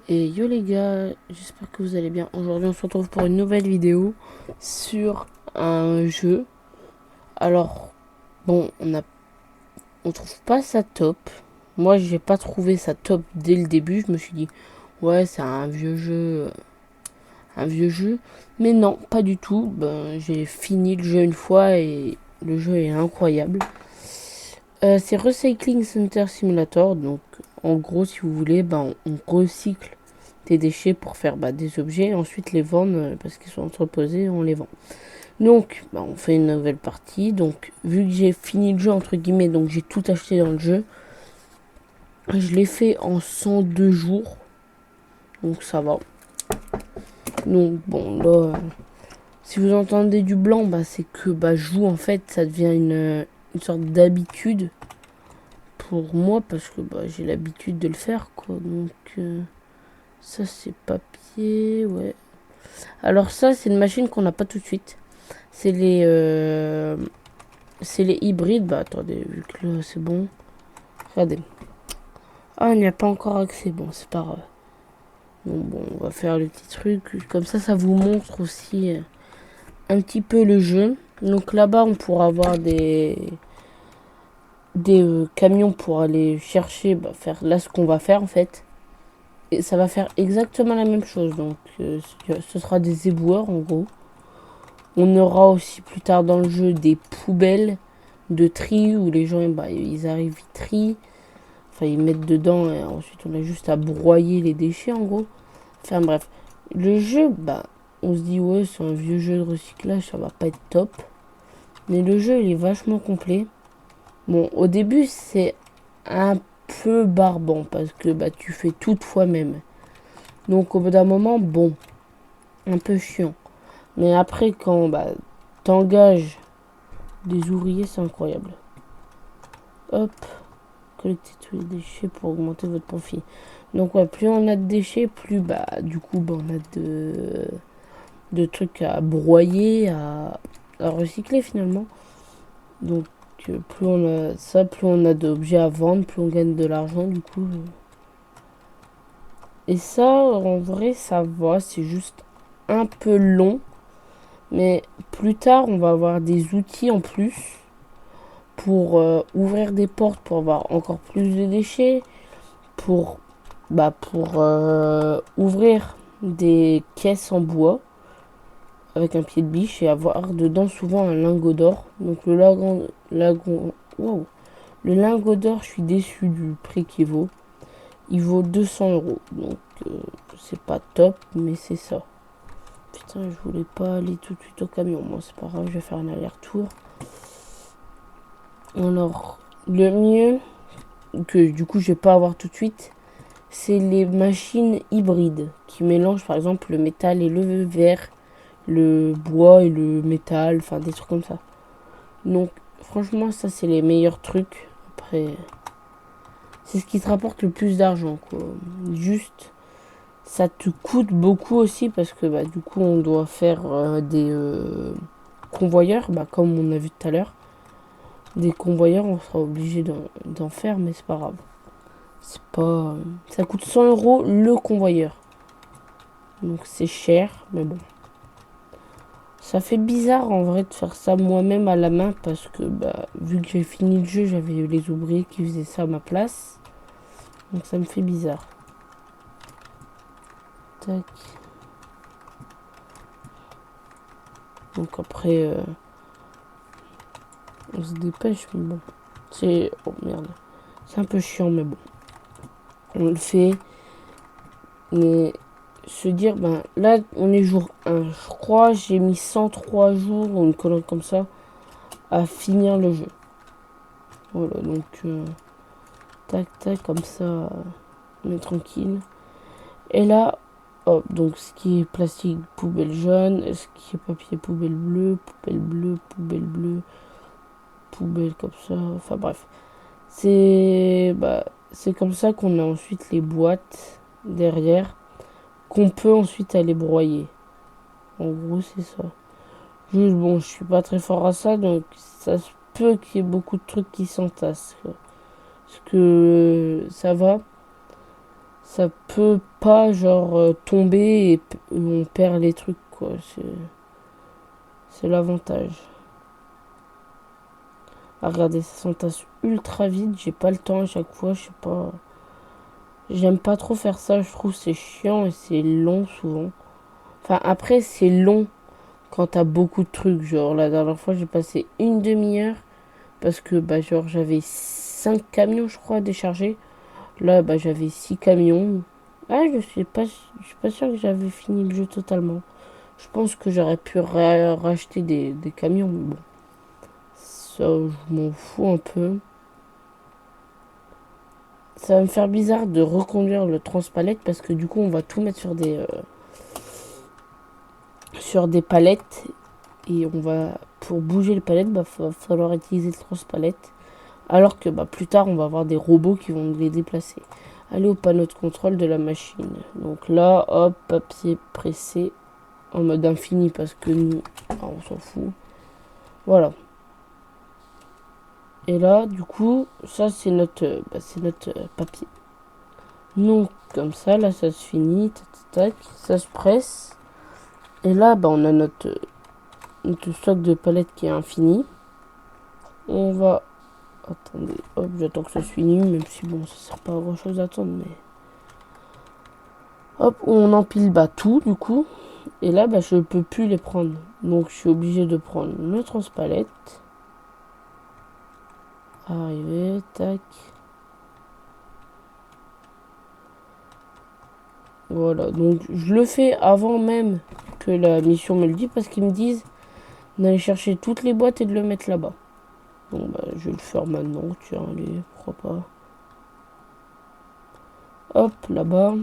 Et yo les gars, j'espère que vous allez bien. Aujourd'hui on se retrouve pour une nouvelle vidéo sur un jeu. Alors bon, on trouve pas ça top. Moi j'ai pas trouvé ça top dès le début. Je me suis dit ouais c'est un vieux jeu. Mais non, pas du tout. Ben, j'ai fini le jeu une fois et le jeu est incroyable. C'est Recycling Center Simulator. Donc en gros si vous voulez, ben, on recycle des déchets pour faire des objets et ensuite les vendre parce qu'ils sont entreposés, on les vend. Donc, on fait une nouvelle partie. Donc, vu que j'ai fini le jeu, entre guillemets, donc j'ai tout acheté dans le jeu, je l'ai fait en 102 jours. Donc, ça va. Donc, bon, là, si vous entendez du blanc, c'est que je joue en fait, ça devient une sorte d'habitude pour moi parce que j'ai l'habitude de le faire, quoi. Donc, ça, c'est papier, ouais. Alors, ça, c'est une machine qu'on n'a pas tout de suite. C'est les hybrides. Attendez, vu que là c'est bon. Regardez. Ah, il n'y a pas encore accès. Bon, c'est pas grave. Bon, on va faire le petit truc. Comme ça vous montre aussi un petit peu le jeu. Donc là-bas, on pourra avoir des camions pour aller chercher, faire là ce qu'on va faire en fait. Et ça va faire exactement la même chose. Donc, ce sera des éboueurs en gros. On aura aussi plus tard dans le jeu des poubelles de tri où les gens ils arrivent, ils trient. Enfin, ils mettent dedans et ensuite on a juste à broyer les déchets en gros. Enfin bref. Le jeu, on se dit ouais, c'est un vieux jeu de recyclage, ça va pas être top. Mais le jeu, il est vachement complet. Bon, au début, c'est un peu barbant parce que tu fais tout toi-même. Donc au bout d'un moment, bon, un peu chiant. Mais après, quand t'engages des ouvriers, c'est incroyable. Hop, collecter tous les déchets pour augmenter votre profit. Donc ouais, plus on a de déchets, plus du coup on a de trucs à broyer, à recycler finalement. Donc plus on a ça, plus on a d'objets à vendre, plus on gagne de l'argent du coup. Et ça, en vrai, ça va, c'est juste un peu long. Mais plus tard, on va avoir des outils en plus pour ouvrir des portes, pour avoir encore plus de déchets, pour, pour ouvrir des caisses en bois avec un pied de biche et avoir dedans souvent un lingot d'or. Donc wow. Le lingot d'or, je suis déçu du prix qu'il vaut. Il vaut 200 euros. Donc c'est pas top, mais c'est ça. Putain, je voulais pas aller tout de suite au camion. Moi, c'est pas grave, je vais faire un aller-retour. Alors, le mieux, que du coup je vais pas avoir tout de suite, c'est les machines hybrides qui mélangent par exemple le métal et le verre, le bois et le métal, enfin des trucs comme ça. Donc franchement ça c'est les meilleurs trucs. Après c'est ce qui te rapporte le plus d'argent quoi. Juste ça te coûte beaucoup aussi parce que du coup on doit faire des convoyeurs, comme on a vu tout à l'heure. Des convoyeurs on sera obligé d'en faire mais c'est pas grave. C'est pas. Ça coûte 100 euros le convoyeur. Donc c'est cher, mais bon. Ça fait bizarre en vrai de faire ça moi-même à la main parce que vu que j'ai fini le jeu, j'avais les ouvriers qui faisaient ça à ma place. Donc ça me fait bizarre. Tac. Donc après, on se dépêche, mais bon. C'est. Oh merde. C'est un peu chiant, mais bon. On le fait. Mais se dire, là, on est jour 1. Je crois j'ai mis 103 jours ou une connerie comme ça à finir le jeu. Voilà, donc tac tac comme ça, on est tranquille. Et là, hop, donc ce qui est plastique, poubelle jaune, ce qui est papier, poubelle bleue, poubelle bleue, poubelle bleue, poubelle comme ça, enfin bref. C'est comme ça qu'on a ensuite les boîtes derrière, qu'on peut ensuite aller broyer. En gros, c'est ça. Juste, bon, je suis pas très fort à ça, donc ça se peut qu'il y ait beaucoup de trucs qui s'entassent. Parce que ça va. ça peut pas genre tomber et on perd les trucs quoi. C'est l'avantage. Ah, regardez, ça s'entasse ultra vite. J'ai pas le temps à chaque fois. Je sais pas. J'aime pas trop faire ça. Je trouve c'est chiant et c'est long souvent. Enfin, après, c'est long quand t'as beaucoup de trucs. Genre, la dernière fois, j'ai passé une demi-heure parce que, bah, genre, j'avais 5 camions, je crois, à décharger. Là, bah, j'avais 6 camions. Ah, je suis pas sûre que j'avais fini le jeu totalement. Je pense que j'aurais pu racheter des camions, mais bon. Ça, je m'en fous un peu. Ça va me faire bizarre de reconduire le transpalette parce que du coup, on va tout mettre sur des palettes. Et on va, pour bouger les palettes, bah, va falloir utiliser le transpalette. Alors que bah, plus tard, on va avoir des robots qui vont les déplacer. Aller au panneau de contrôle de la machine. Donc là, hop, papier pressé en mode infini parce que nous, on s'en fout. Voilà. Et là, du coup, ça c'est notre papier. Donc comme ça, là, ça se finit, tac, tac, ça se presse. Et là, bah, on a notre stock de palettes qui est infini. On va, attendez, hop, j'attends que ça se finisse, même si bon, ça sert pas à grand chose d'attendre, mais hop, on empile bah tout du coup. Et là, bah, je peux plus les prendre. Donc je suis obligé de prendre le transpalette. Arriver, tac. Voilà, donc je le fais avant même que la mission me le dise parce qu'ils me disent d'aller chercher toutes les boîtes et de le mettre là-bas. Donc bah, je vais le faire maintenant, tiens, allez, pourquoi pas. Hop, là-bas.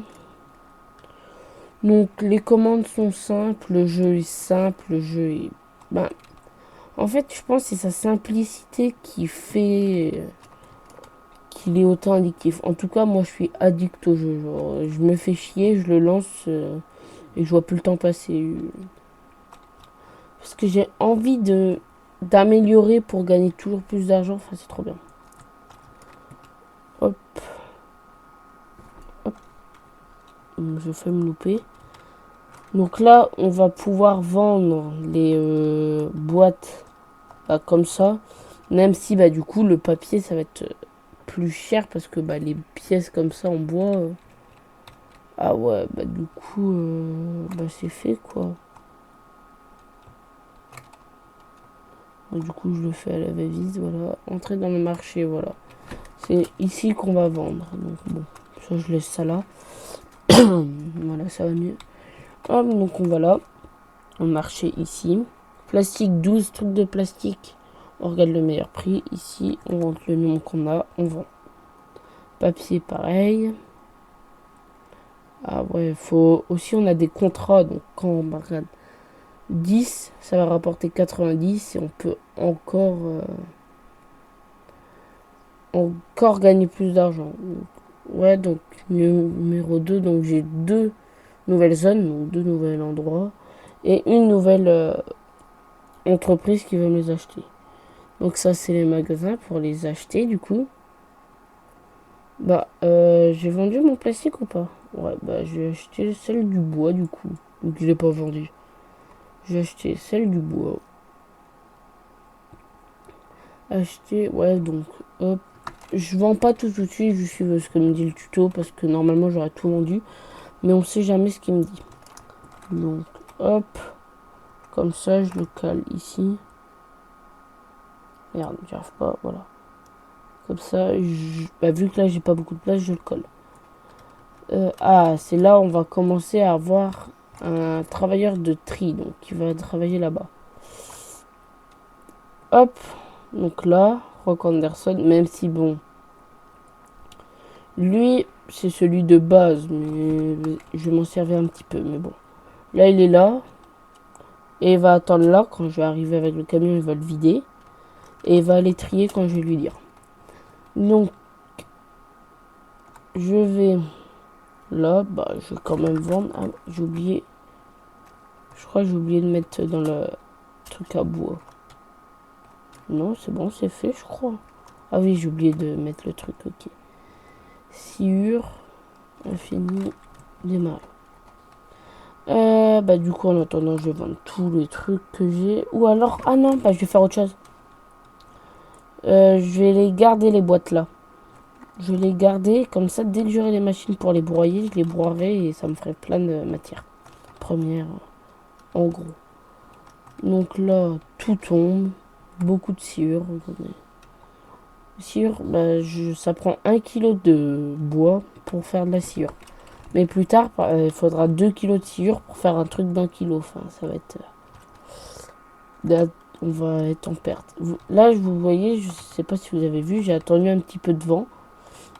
Donc les commandes sont simples, le jeu est simple, le jeu est... Ben, en fait, je pense que c'est sa simplicité qui fait qu'il est autant addictif. En tout cas, moi, je suis addict au jeu. Genre, je me fais chier, je le lance et je vois plus le temps passer. Parce que j'ai envie d'améliorer pour gagner toujours plus d'argent. Enfin, c'est trop bien. Hop, hop. Je fais me louper. Donc là, on va pouvoir vendre les boîtes bah, comme ça. Même si, bah, du coup, le papier, ça va être plus cher parce que bah, les pièces comme ça en bois... ah ouais, bah du coup, bah, c'est fait quoi. Bah, du coup, je le fais à la va-vite, voilà. Entrer dans le marché, voilà. C'est ici qu'on va vendre. Donc bon, ça, je laisse ça là. Voilà, ça va mieux. Hop, donc on va là. Au marché ici. Plastique 12 trucs de plastique. On regarde le meilleur prix. Ici, on rentre le nombre qu'on a, on vend. Papier, pareil. Ah ouais, faut aussi, on a des contrats. Donc quand on regarde 10, ça va rapporter 90 et on peut encore gagner plus d'argent. Ouais, donc numéro 2, donc j'ai deux nouvelles zones, donc deux nouveaux endroits et une nouvelle entreprise qui veut me les acheter. Donc ça c'est les magasins pour les acheter du coup. Bah j'ai vendu mon plastique ou pas? Ouais, bah j'ai acheté celle du bois du coup. Donc je l'ai pas vendu. J'ai acheté celle du bois. Acheter, ouais, donc hop. Je vends pas tout de suite, je suis ce que me dit le tuto parce que normalement j'aurais tout vendu. Mais on sait jamais ce qu'il me dit. Donc hop. Comme ça, je le cale ici. Merde, j'y arrive pas, voilà. Comme ça, bah, vu que là j'ai pas beaucoup de place, je le colle. Ah, c'est là où on va commencer à avoir un travailleur de tri, donc qui va travailler là-bas. Hop, donc là, Rock Anderson, même si bon, lui c'est celui de base, mais je vais m'en servir un petit peu, mais bon. Là il est là, et il va attendre là, quand je vais arriver avec le camion, il va le vider, et il va aller trier quand je vais lui dire. Donc, je vais là, bah, je vais quand même vendre. Ah, j'ai oublié. Je crois que j'ai oublié de mettre dans le truc à bois. Non, c'est bon, c'est fait, je crois. Ah oui, j'ai oublié de mettre le truc, ok. Sciure. Infini, démarrer. Bah du coup en attendant je vais vendre tous les trucs que j'ai. Ou alors, ah non, bah je vais faire autre chose. Je vais les garder les boîtes là. Je vais les garder comme ça dès que j'aurai les machines pour les broyer, je les broierai et ça me ferait plein de matière première en gros. Donc là tout tombe, beaucoup de sciure. Sciure, bah, ça prend 1 kg de bois pour faire de la sciure. Mais plus tard, il faudra 2 kilos de sciure pour faire un truc d'1 kilo. Enfin, ça va être... on va être en perte. Là, vous voyez, je sais pas si vous avez vu, j'ai attendu un petit peu de vent.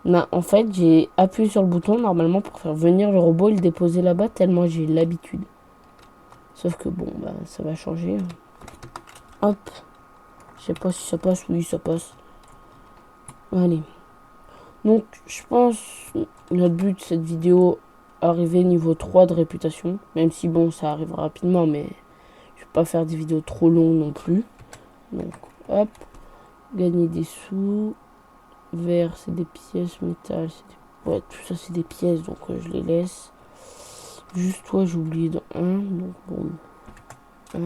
En fait, j'ai appuyé sur le bouton normalement pour faire venir le robot et le déposer là-bas, tellement j'ai l'habitude. Sauf que bon, bah, ça va changer. Hop. Je sais pas si ça passe. Oui, ça passe. Allez. Donc, je pense, notre but de cette vidéo, arriver niveau 3 de réputation. Même si, bon, ça arrive rapidement, mais je vais pas faire des vidéos trop longues non plus. Donc, hop. Gagner des sous. Vert, c'est des pièces. Métal, c'est des... Ouais, tout ça, c'est des pièces, donc je les laisse. Juste toi, j'ai oublié de 1. Donc, bon. 1.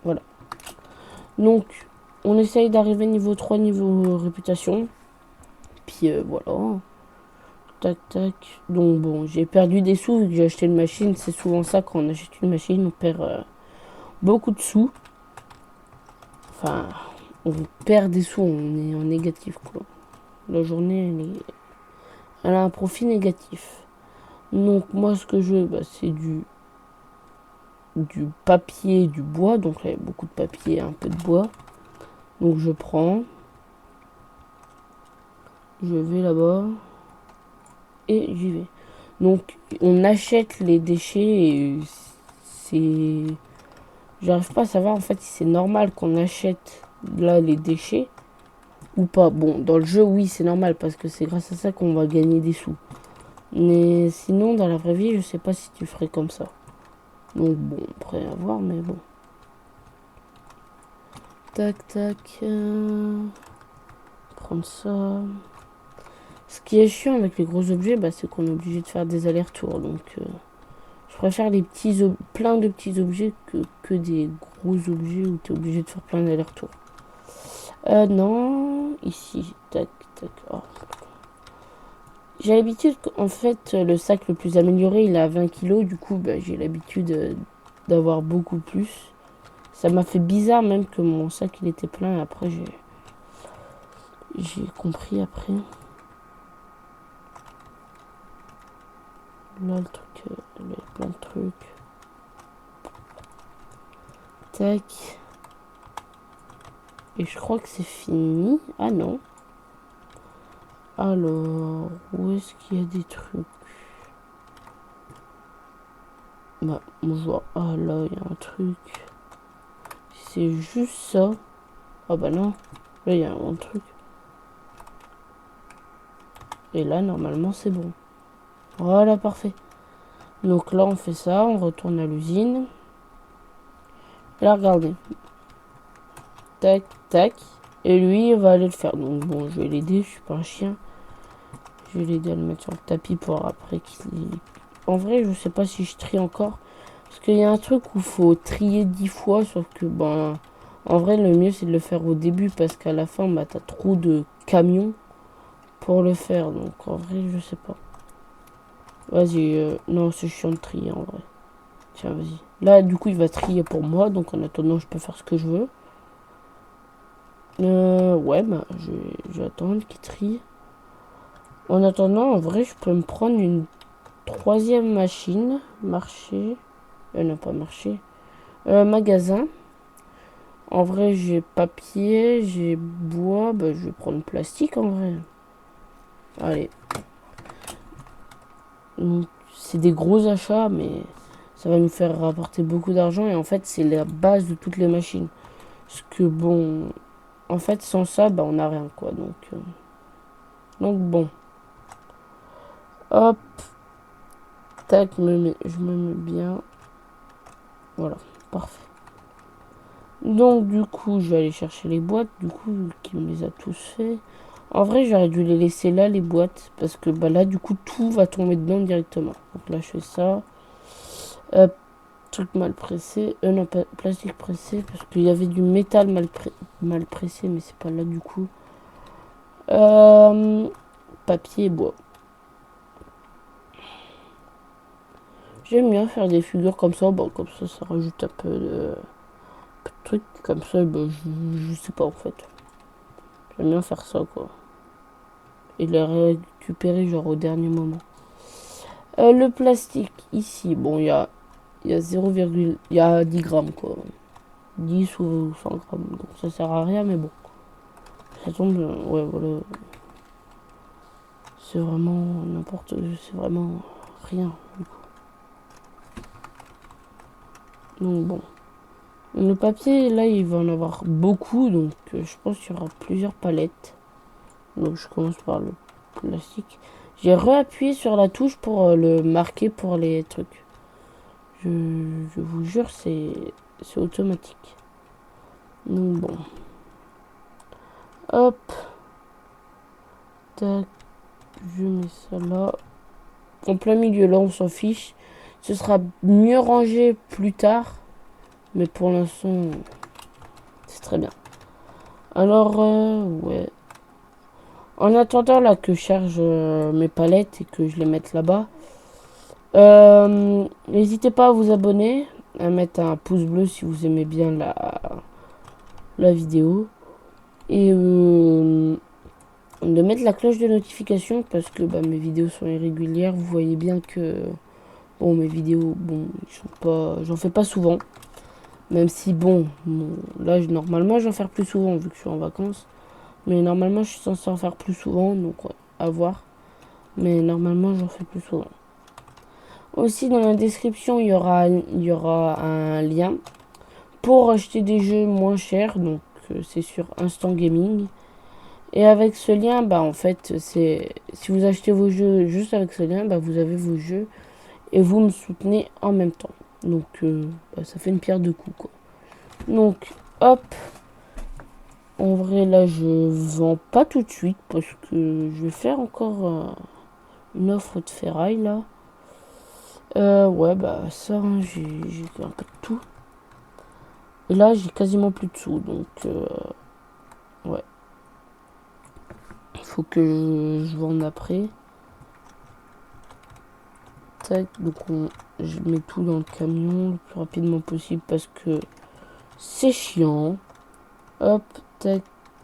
Voilà. Donc, on essaye d'arriver niveau 3, niveau réputation. Puis, voilà. Tac, tac. Donc, bon, j'ai perdu des sous vu que j'ai acheté une machine. C'est souvent ça, quand on achète une machine, on perd beaucoup de sous. Enfin, on perd des sous, on est en négatif, quoi. La journée, elle a un profit négatif. Donc, moi, ce que je veux, bah, c'est du papier et du bois. Donc, là, il y a beaucoup de papier et un peu de bois. Donc, je prends. Je vais là-bas. Et j'y vais. Donc, on achète les déchets et c'est... J'arrive pas à savoir en fait si c'est normal qu'on achète là les déchets ou pas. Bon, dans le jeu, oui, c'est normal parce que c'est grâce à ça qu'on va gagner des sous. Mais sinon, dans la vraie vie, je sais pas si tu ferais comme ça. Donc, bon, après à voir, mais bon. Tac, tac. Prendre ça. Ce qui est chiant avec les gros objets, bah, c'est qu'on est obligé de faire des allers-retours. Donc, je préfère les plein de petits objets que des gros objets où tu es obligé de faire plein d'allers-retours. Non, ici, tac, tac. Oh. J'ai l'habitude qu'en fait, le sac le plus amélioré, il a 20 kilos. Du coup, bah, j'ai l'habitude d'avoir beaucoup plus. Ça m'a fait bizarre même que mon sac, il était plein. Après, j'ai compris après. Là, le truc, il y a plein de trucs. Tac. Et je crois que c'est fini. Ah non. Alors, où est-ce qu'il y a des trucs? Bah, on voit. Ah là, il y a un truc. C'est juste ça. Ah bah non. Là, il y a un truc. Et là, normalement, c'est bon. Voilà, parfait. Donc là, on fait ça. On retourne à l'usine. Et là, regardez. Tac, tac. Et lui, il va aller le faire. Donc bon, je vais l'aider. Je suis pas un chien. Je vais l'aider à le mettre sur le tapis pour après qu'il... En vrai, je sais pas si je trie encore. Parce qu'il y a un truc où il faut trier 10 fois. Sauf que, ben... En vrai, le mieux, c'est de le faire au début. Parce qu'à la fin, bah, t'as trop de camions pour le faire. Donc, en vrai, je sais pas. Vas-y. Non, c'est chiant de trier, en vrai. Tiens, vas-y. Là, du coup, il va trier pour moi. Donc, en attendant, je peux faire ce que je veux. Ouais, bah, je vais attendre qu'il trie. En attendant, en vrai, je peux me prendre une troisième machine. Marché. Non, pas marché. Magasin. En vrai, j'ai papier, j'ai bois. Bah, je vais prendre plastique, en vrai. Allez. C'est des gros achats, mais ça va nous faire rapporter beaucoup d'argent. Et en fait, c'est la base de toutes les machines. Parce que, bon... En fait, sans ça, bah, on n'a rien, quoi. Donc bon. Hop. Tac, je me mets bien. Voilà, parfait. Donc du coup, je vais aller chercher les boîtes, du coup, qui me les a tous fait. En vrai, j'aurais dû les laisser là, les boîtes. Parce que bah, là, du coup, tout va tomber dedans directement. Donc là, je fais ça. Truc mal pressé. Non, pas plastique pressé. Parce qu'il y avait du métal mal pressé. Mais c'est pas là, du coup. Papier et bois. J'aime bien faire des figures comme ça. Bon, comme ça rajoute un peu de trucs. Comme ça, bah, je sais pas, en fait. J'aime bien faire ça, quoi. Et les récupérer, genre, au dernier moment. Le plastique, ici, bon, il y a 0, il y a 10 grammes, quoi. 10 ou 100 grammes. Donc ça sert à rien, mais bon. Ça tombe, ouais, voilà. C'est vraiment n'importe, c'est vraiment rien, du coup. Donc bon. Le papier, là, il va en avoir beaucoup, donc je pense qu'il y aura plusieurs palettes. Donc je commence par le plastique. J'ai réappuyé sur la touche pour le marquer pour les trucs. Je, je vous jure, c'est automatique. Donc bon. Hop. Tac. Je mets ça là. En plein milieu, là, on s'en fiche. Ce sera mieux rangé plus tard. Mais pour l'instant, c'est très bien. Alors, ouais. En attendant, là, que je charge mes palettes et que je les mette là-bas, n'hésitez pas à vous abonner, à mettre un pouce bleu si vous aimez bien la vidéo. Et de mettre la cloche de notification parce que bah, mes vidéos sont irrégulières. Vous voyez bien que bon, mes vidéos, bon, j'en fais pas souvent. Même si bon, là normalement j'en fais plus souvent vu que je suis en vacances. Mais normalement je suis censé en faire plus souvent, donc ouais, à voir. Mais normalement j'en fais plus souvent. Aussi dans la description il y aura un lien pour acheter des jeux moins chers. Donc c'est sur Instant Gaming. Et avec ce lien, bah en fait, c'est si vous achetez vos jeux juste avec ce lien, bah vous avez vos jeux et vous me soutenez en même temps. Donc bah, ça fait une pierre deux coups quoi. Donc hop, en vrai là je vends pas tout de suite parce que je vais faire encore une offre de ferraille là. Ouais bah ça hein, j'ai un peu de tout. Et là j'ai quasiment plus de sous donc ouais. Il faut que je vende après. Tac, donc je mets tout dans le camion le plus rapidement possible parce que c'est chiant. Hop, tac,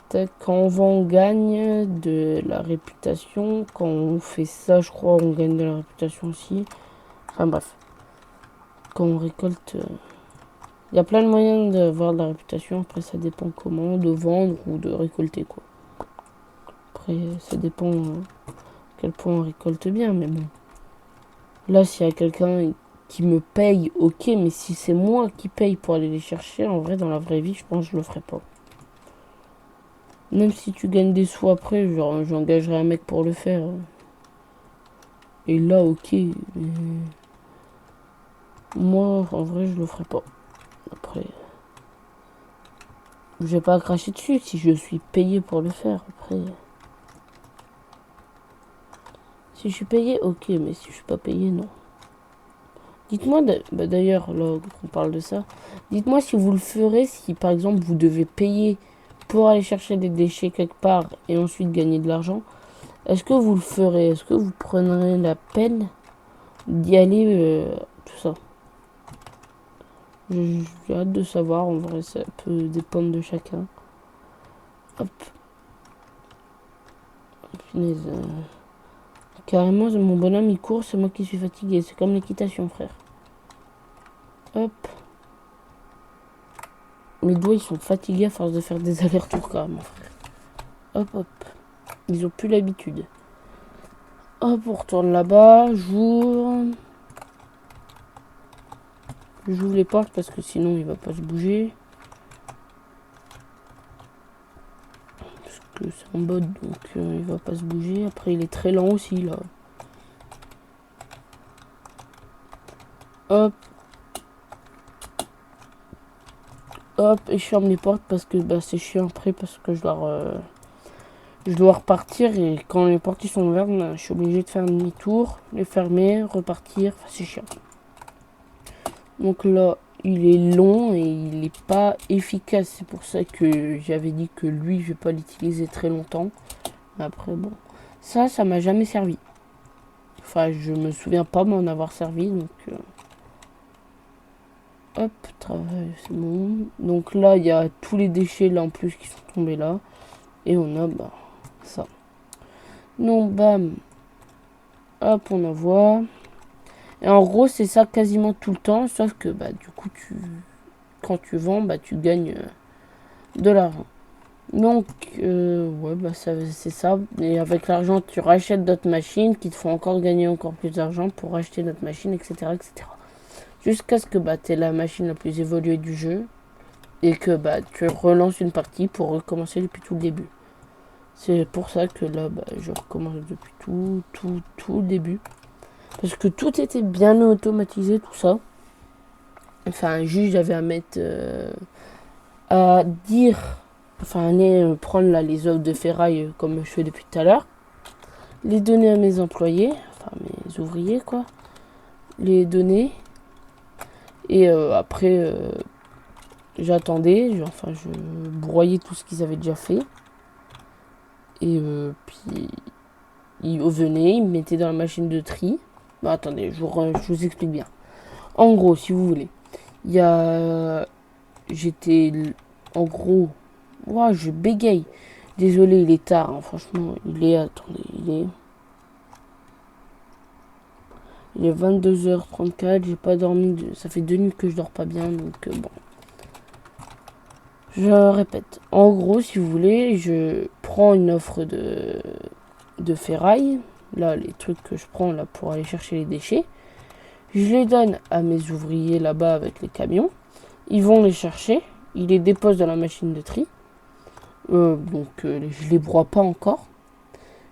tac. Quand on vend, on gagne de la réputation. Quand on fait ça, je crois, on gagne de la réputation aussi. Enfin bref. Quand on récolte... il y a plein de moyens d'avoir de la réputation. Après, ça dépend comment, de vendre ou de récolter, quoi. Après, ça dépend à quel point on récolte bien, mais bon. Là, s'il y a quelqu'un qui me paye, ok, mais si c'est moi qui paye pour aller les chercher, en vrai, dans la vraie vie, je pense que je le ferai pas. Même si tu gagnes des sous après, genre, j'engagerai un mec pour le faire. Et là, ok. Mais moi, en vrai, je le ferai pas. Après, je vais pas cracher dessus si je suis payé pour le faire. Après, si je suis payé, ok, mais si je suis pas payé, non. Dites-moi, bah d'ailleurs, là qu'on parle de ça, dites-moi si vous le ferez, si par exemple vous devez payer pour aller chercher des déchets quelque part et ensuite gagner de l'argent. Est-ce que vous le ferez? Est-ce que vous prendrez la peine d'y aller, tout ça? J'ai hâte de savoir, en vrai, ça peut dépendre de chacun. Hop. Finesse. Carrément, mon bonhomme il court, c'est moi qui suis fatigué. C'est comme l'équitation, frère. Hop. Mes doigts ils sont fatigués à force de faire des allers-retours, carrément, frère. Hop, hop. Ils ont plus l'habitude. Hop, on retourne là-bas. J'ouvre. J'ouvre les portes parce que sinon il va pas se bouger. Parce que c'est en mode donc il va pas se bouger. Après il est très lent aussi là. Hop. Hop. Et je ferme les portes parce que bah, c'est chiant après parce que je dois je dois repartir et quand les portes sont ouvertes, je suis obligé de faire demi-tour, les fermer, repartir. Enfin, c'est chiant. Donc là, il est long et il n'est pas efficace. C'est pour ça que j'avais dit que lui, je vais pas l'utiliser très longtemps. Après, bon, ça m'a jamais servi. Enfin, je me souviens pas m'en avoir servi, donc hop, travail, c'est bon. Donc là, il y a tous les déchets là en plus qui sont tombés là. Et on a bah, ça. Donc bam, hop, on envoie. Et en gros, c'est ça quasiment tout le temps, sauf que bah du coup, quand tu vends, bah tu gagnes de l'argent. Donc, ouais, bah c'est ça. Et avec l'argent, tu rachètes d'autres machines qui te font encore gagner encore plus d'argent pour acheter d'autres machines, etc., etc. Jusqu'à ce que bah t'aies la machine la plus évoluée du jeu et que bah tu relances une partie pour recommencer depuis tout le début. C'est pour ça que là, bah, je recommence depuis tout le début. Parce que tout était bien automatisé, tout ça. Enfin, juste j'avais à mettre... à dire... Enfin, aller prendre là, les œufs de ferraille comme je fais depuis tout à l'heure. Les donner à mes employés. Enfin, mes ouvriers, quoi. Les donner. Et après, j'attendais. Enfin, je broyais tout ce qu'ils avaient déjà fait. Et puis, ils venaient, ils me mettaient dans la machine de tri. Bah, attendez, je vous explique bien. En gros, si vous voulez, il y a... J'étais... En gros... Ouah, je bégaye. Désolé, il est tard, hein, franchement. Il est... Attendez, il est 22h34, j'ai pas dormi... Ça fait 2 nuits que je dors pas bien, donc bon. Je répète. En gros, si vous voulez, je prends une offre de ferraille. Là, les trucs que je prends là pour aller chercher les déchets. Je les donne à mes ouvriers là-bas avec les camions. Ils vont les chercher. Ils les déposent dans la machine de tri. Donc, je les broie pas encore.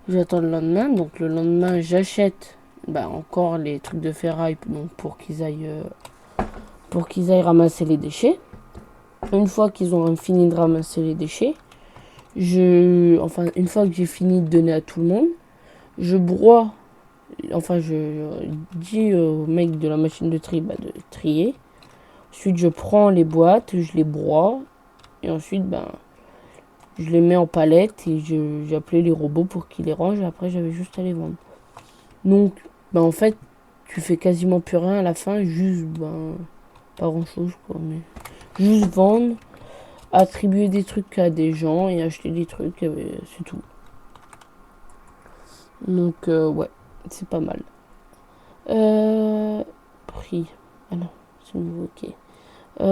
J'attends le lendemain. Donc, le lendemain, j'achète encore les trucs de ferraille donc, pour qu'ils aillent ramasser les déchets. Une fois qu'ils ont fini de ramasser les déchets, une fois que j'ai fini de donner à tout le monde, je broie. Enfin, je dis au mec de la machine de tri de trier. Ensuite, je prends les boîtes, je les broie. Et ensuite, je les mets en palette et j'ai appelé les robots pour qu'ils les rangent. Et après, j'avais juste à les vendre. Donc, en fait, tu fais quasiment plus rien à la fin. Juste, pas grand chose, quoi. Mais juste vendre, attribuer des trucs à des gens et acheter des trucs. C'est tout. Donc, ouais, c'est pas mal. Prix. Ah non, c'est nouveau, ok.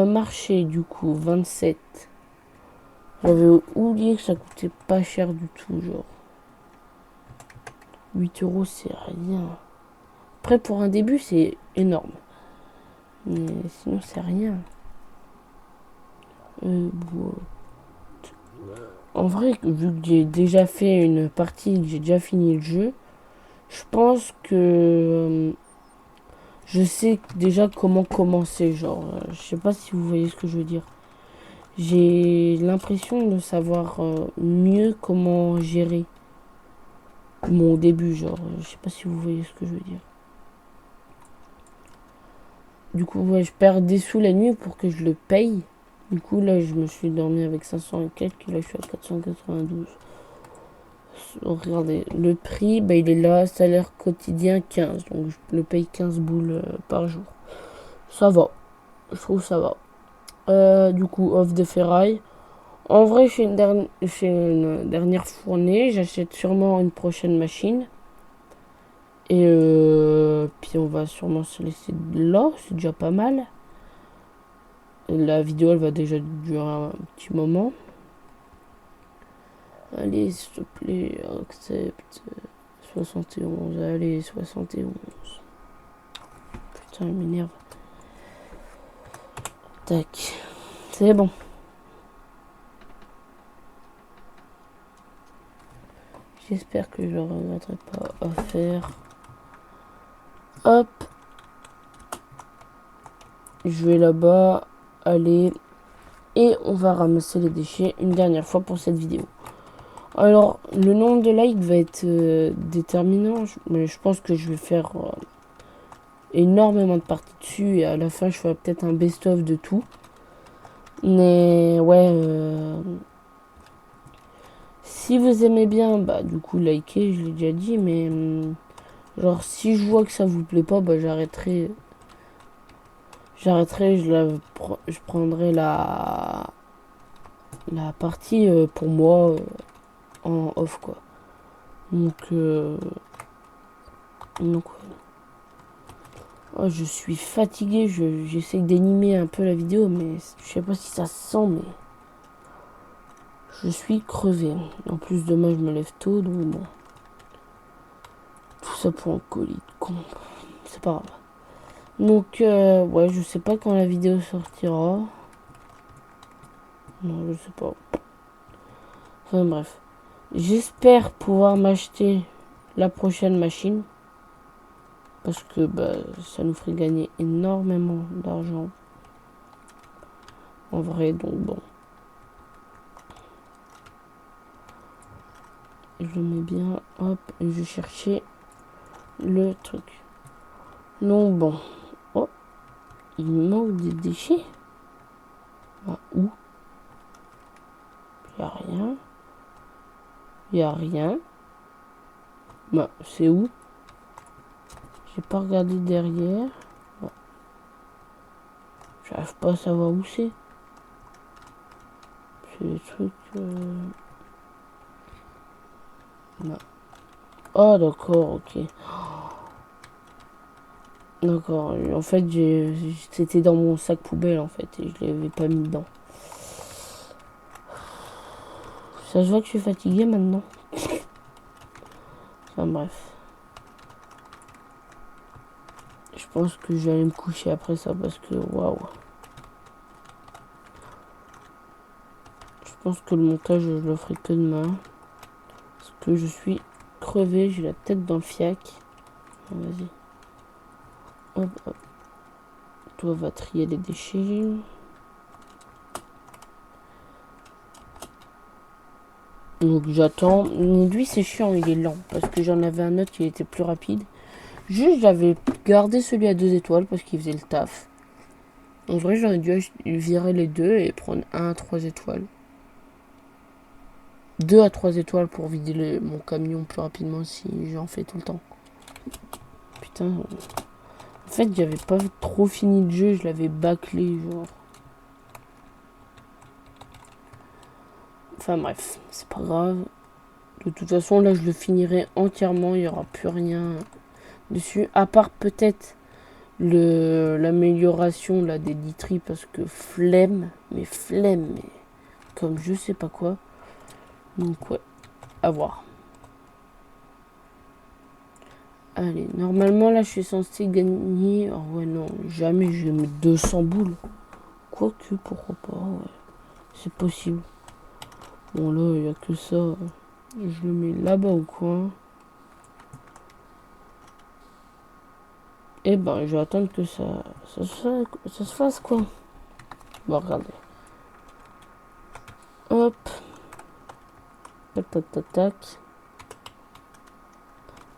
Marché, du coup, 27. J'avais oublié que ça coûtait pas cher du tout, genre. 8 €, c'est rien. Après, pour un début, c'est énorme. Mais sinon, c'est rien. En vrai, vu que j'ai déjà fait une partie, que j'ai déjà fini le jeu, je pense que je sais déjà comment commencer. Genre, je sais pas si vous voyez ce que je veux dire. J'ai l'impression de savoir mieux comment gérer mon début, genre, je sais pas si vous voyez ce que je veux dire. Du coup, ouais, je perds des sous la nuit pour que je le paye. Du coup, là, je me suis dormi avec 500 et quelques, et là, je suis à 492. Regardez, le prix, il est là, salaire quotidien 15, donc je le paye 15 boules par jour. Ça va, je trouve ça va. Du coup, offre de ferraille. En vrai, je fais une dernière fournée. J'achète sûrement une prochaine machine. Et puis on va sûrement se laisser là. C'est déjà pas mal. La vidéo, elle va déjà durer un petit moment. Allez, s'il te plaît, accepte. 71, allez, 71. Putain, il m'énerve. Tac. C'est bon. J'espère que je ne regarderai pas à faire. Hop. Je vais là-bas. Aller. Et on va ramasser les déchets une dernière fois pour cette vidéo. Alors, le nombre de likes va être déterminant, mais je pense que je vais faire énormément de parties dessus et à la fin, je ferai peut-être un best-of de tout. Mais ouais, si vous aimez bien, bah du coup, likez, je l'ai déjà dit, mais genre, si je vois que ça vous plaît pas, bah j'arrêterai. J'arrêterai, je prendrai la partie pour moi en off, quoi. Donc, donc ouais. Oh, je suis fatigué, j'essaie d'animer un peu la vidéo, mais je sais pas si ça se sent, mais je suis crevé. En plus, demain, je me lève tôt, donc bon. Tout ça pour un colis de con. C'est pas grave. Donc, ouais, je sais pas quand la vidéo sortira. Non, je sais pas. Enfin, bref. J'espère pouvoir m'acheter la prochaine machine. Parce que bah, ça nous ferait gagner énormément d'argent. En vrai, donc bon. Je le mets bien, hop, et je vais chercher le truc. Non, bon. Oh, il manque des déchets. Bah, où? Il n'y a rien. Il n'y a rien. Bah, c'est où? J'ai pas regardé derrière. Bah, j'arrive pas à savoir où c'est. C'est des trucs... Non. Oh, d'accord, ok. D'accord. En fait, c'était dans mon sac poubelle, en fait, et je l'avais pas mis dedans. Ça se voit que je suis fatigué maintenant. Enfin, bref. Je pense que je vais aller me coucher après ça parce que waouh. Je pense que le montage je le ferai que demain. Parce que je suis crevé, j'ai la tête dans le fiac. Vas-y. Hop, hop. Toi va trier les déchets. Donc j'attends. Lui c'est chiant, il est lent. Parce que j'en avais un autre qui était plus rapide. Juste j'avais gardé celui à 2 étoiles parce qu'il faisait le taf. En vrai j'aurais dû virer les deux et prendre un à 3 étoiles. 2 à 3 étoiles pour vider mon camion plus rapidement si j'en fais tout le temps. Putain. En fait, j'avais pas trop fini le jeu, je l'avais bâclé, genre. Enfin bref, c'est pas grave. De toute façon, là, je le finirai entièrement, il n'y aura plus rien dessus. À part peut-être l'amélioration là des literies, parce que flemme, mais comme je sais pas quoi. Donc ouais, à voir. Allez, normalement là je suis censé gagner. Oh ouais non, jamais je vais mettre 200 boules. Quoique, pourquoi pas, ouais. C'est possible. Bon là, il n'y a que ça. Je le mets là-bas au coin. Et ben, je vais attendre que ça se fasse quoi. Bon, regardez. Hop. Tac, tac, tac, tac.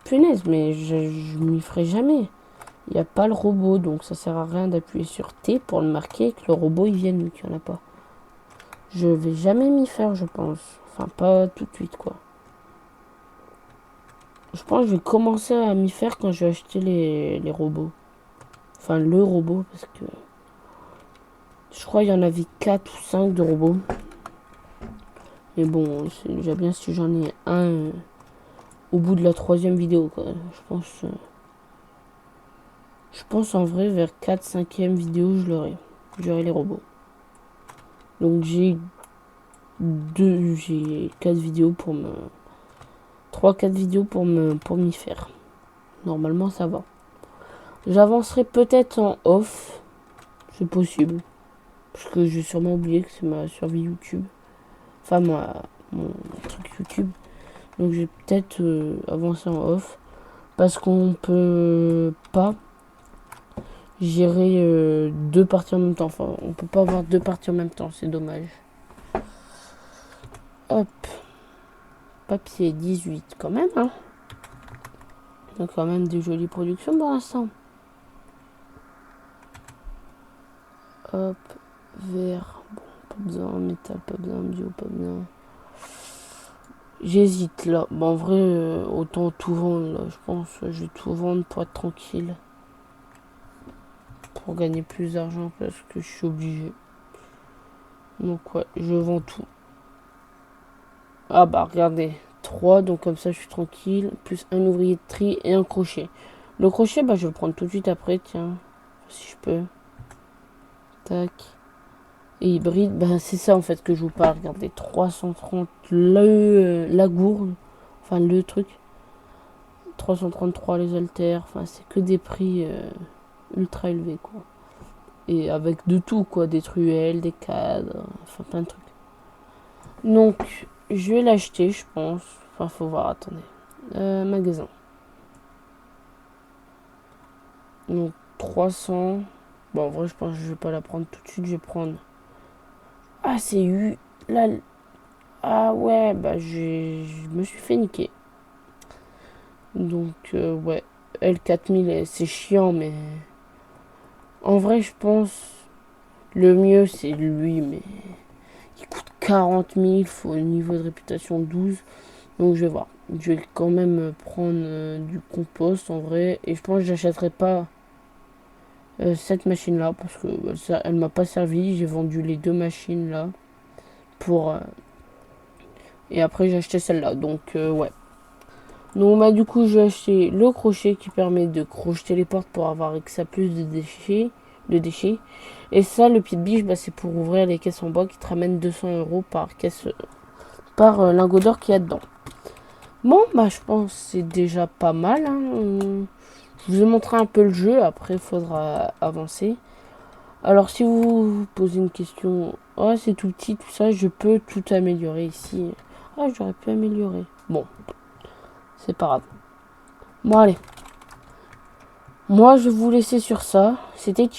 Punaise, mais je m'y ferai jamais. Il n'y a pas le robot, donc ça sert à rien d'appuyer sur T pour le marquer que le robot il vienne, vu qu'il n'y en a pas. Je vais jamais m'y faire, je pense. Enfin, pas tout de suite, quoi. Je pense que je vais commencer à m'y faire quand je vais acheter les robots. Enfin, le robot, parce que... Je crois qu'il y en avait 4 ou 5 de robots. Mais bon, c'est déjà bien si j'en ai un au bout de la 3e vidéo, quoi. Je pense en vrai, vers 4-5e vidéo, je l'aurai. J'aurai les robots. Donc j'ai 4 vidéos pour me... 3-4 vidéos pour m'y faire. Normalement, ça va. J'avancerai peut-être en off. C'est possible. Parce que j'ai sûrement oublié que c'est ma survie YouTube. Enfin, mon truc YouTube. Donc, j'ai peut-être avancé en off. Parce qu'on peut pas gérer 2 parties en même temps. Enfin, on peut pas avoir 2 parties en même temps. C'est dommage. Hop. papier 18 quand même, hein. Donc quand même des jolies productions pour l'instant. Hop, verre, bon, pas besoin, métal, pas besoin, bio, pas besoin. J'hésite là. Bon, en vrai, autant tout vendre là. Je pense je vais tout vendre pour être tranquille. Pour gagner plus d'argent parce que je suis obligé. Donc ouais, je vends tout. Ah bah regardez, 3, donc comme ça je suis tranquille. Plus un ouvrier de tri et un crochet. Le crochet, bah je vais le prendre tout de suite après, tiens. Si je peux. Tac. Et hybride, bah c'est ça en fait que je vous parle. Regardez, 330 la gourde. Enfin le truc. 333 les haltères. Enfin c'est que des prix ultra élevés quoi. Et avec de tout quoi. Des truelles, des cadres. Enfin plein de trucs. Donc je vais l'acheter je pense. Enfin faut voir, attendez. Magasin. Donc 300. Bon en vrai je pense que je vais pas la prendre tout de suite. Je vais prendre. Ah c'est eu. Là. Ah ouais bah je me suis fait niquer. Donc ouais. L4000 c'est chiant mais. En vrai je pense. Le mieux c'est lui mais. Il coûte 40 000. Faut au niveau de réputation 12. Donc je vais voir. Je vais quand même prendre du compost en vrai. Et je pense que j'achèterai pas cette machine là parce que ça, elle m'a pas servi. J'ai vendu les 2 machines là pour et après j'ai acheté celle-là. Donc ouais. Donc bah du coup j'ai acheté le crochet qui permet de crocheter les portes pour avoir avec ça plus de déchets. Et ça le pied de biche bah, c'est pour ouvrir les caisses en bois qui te ramènent 200 € par caisse par lingot d'or qu'il y a dedans. Bon bah je pense que c'est déjà pas mal, hein. Je vous ai montré un peu le jeu, après il faudra avancer. Alors si vous vous posez une question, oh c'est tout petit, tout ça, je peux tout améliorer ici. Ah j'aurais pu améliorer. Bon, c'est pas grave. Bon allez. Moi je vais vous laisser sur ça. C'était...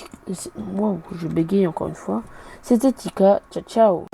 Wow, je bégaye encore une fois. C'était Tika. Ciao ciao.